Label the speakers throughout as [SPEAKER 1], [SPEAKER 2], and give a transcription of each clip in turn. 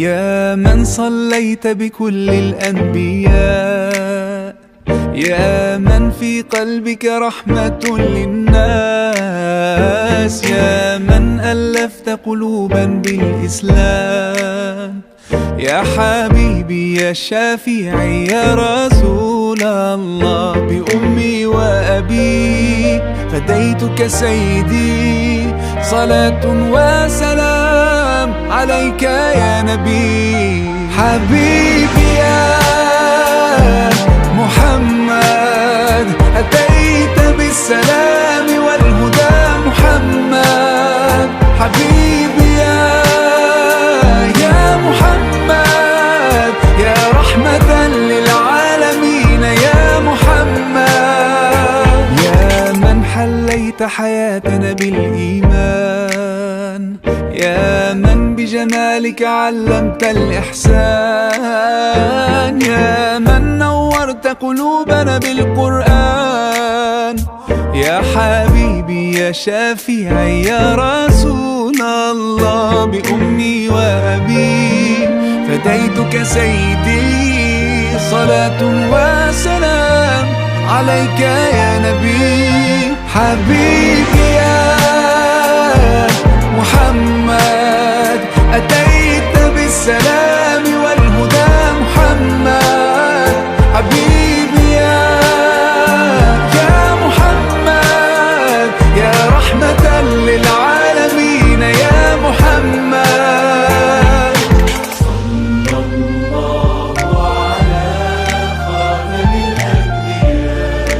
[SPEAKER 1] يا من صليت بكل الأنبياء، يا من في قلبك رحمة للناس، يا من ألفت قلوبا بالإسلام، يا حبيبي يا شافعي يا رسول الله، بأمي وأبي فديتك سيدي، صلاة وسلام عليك يا نبي. حبيبي يا محمد أتيت بالسلام والهدى محمد، حبيبي يا محمد يا رحمة للعالمين يا محمد، يا من حليت حياتنا بالإيمان، يا من بجمالك علمت الإحسان، يا من نورت قلوبنا بالقرآن، يا حبيبي يا شافعي يا رسول الله، بأمي وأبي فديتك سيدي، صلاة وسلام عليك يا نبي. حبيبي يا محمد أتيت بالسلام والهدى محمد، حبيبي يا محمد يا رحمة للعالمين يا محمد. صلى الله على خاتم الأنبياء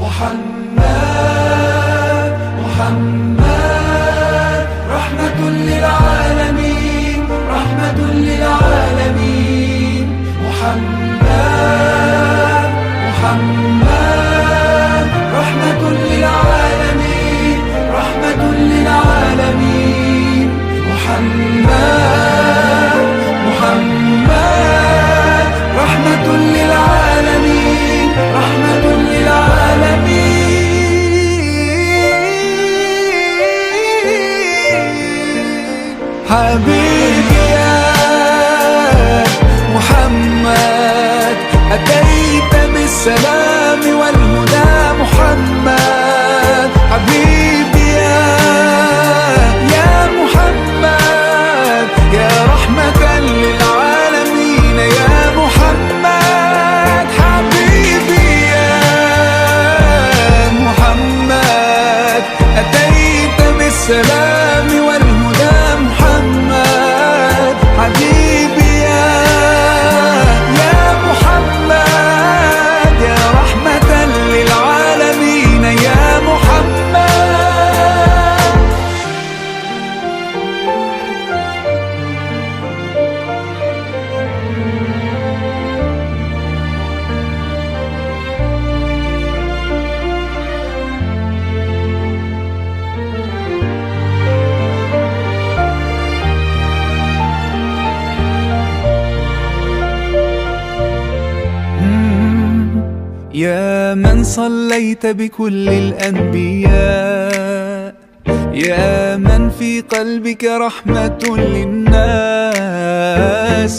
[SPEAKER 1] محمد، محمد رحمة للعالمين، رحمة للعالمين محمد، محمد رحمة للعالمين، رحمة للعالمين محمد، محمد رحمة للعالمين، رحمة للعالمين. حبيبي يا محمد أتيت بالسلام والهدى محمد، حبيبي يا محمد يا رحمة للعالمين يا محمد، حبيبي يا محمد أتيت بالسلام والهدى محمد، حبيبي يا محمد يا رحمة للعالمين يا محمد. يا من صليت بكل الأنبياء، يا من في قلبك رحمة للناس،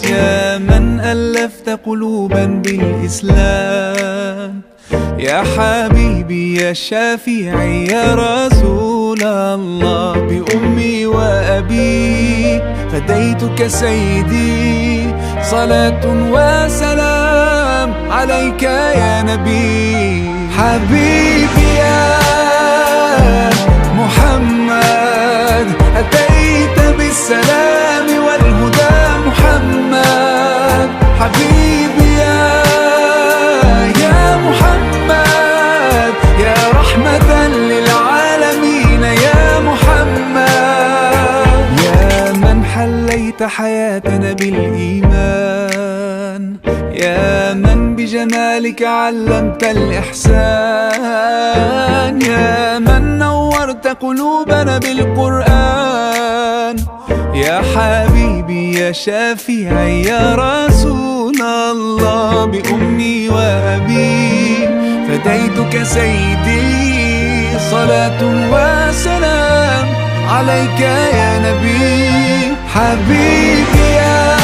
[SPEAKER 1] يا من ألفت قلوبا بالإسلام، يا حبيبي يا شافعي يا رسول الله، بأمي وأبي فديتك سيدي، صلاة وسلام عليك يا نبي. حبيبي يا محمد أتيت بالسلام والهدى محمد، حبيبي يا محمد يا رحمة للعالمين يا محمد، يا من حليت حياتنا بالإيمان، يا من بجمالك علمت الإحسان، يا من نورت قلوبنا بالقرآن، يا حبيبي يا شافعي يا رسول الله، بأمي وأبي فديتك سيدي، صلاة وسلام عليك يا نبي. حبيبي يا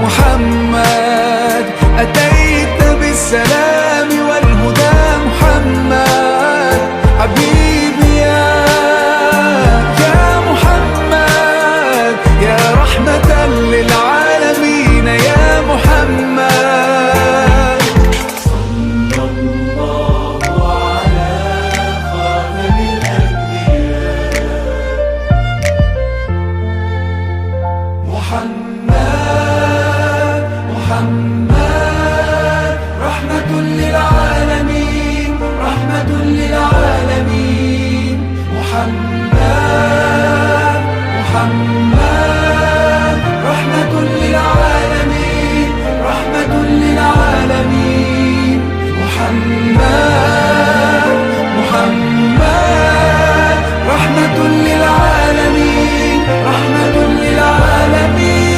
[SPEAKER 1] محمد أتيت بالسلام والهدى محمد. حبيبي يا محمد يا رحمة للعالمين يا محمد. صلى الله على خاتم الأنبياء محمد رحمة للعالمين، رحمة للعالمين. محمد رحمة للعالمين، رحمة للعالمين. محمد رحمة للعالمين، رحمة للعالمين.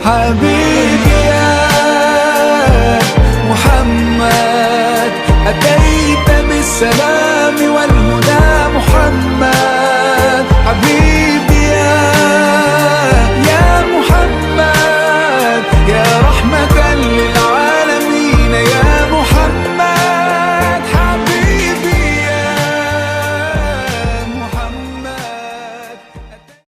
[SPEAKER 1] حبيبي يا محمد أتيت بالسلام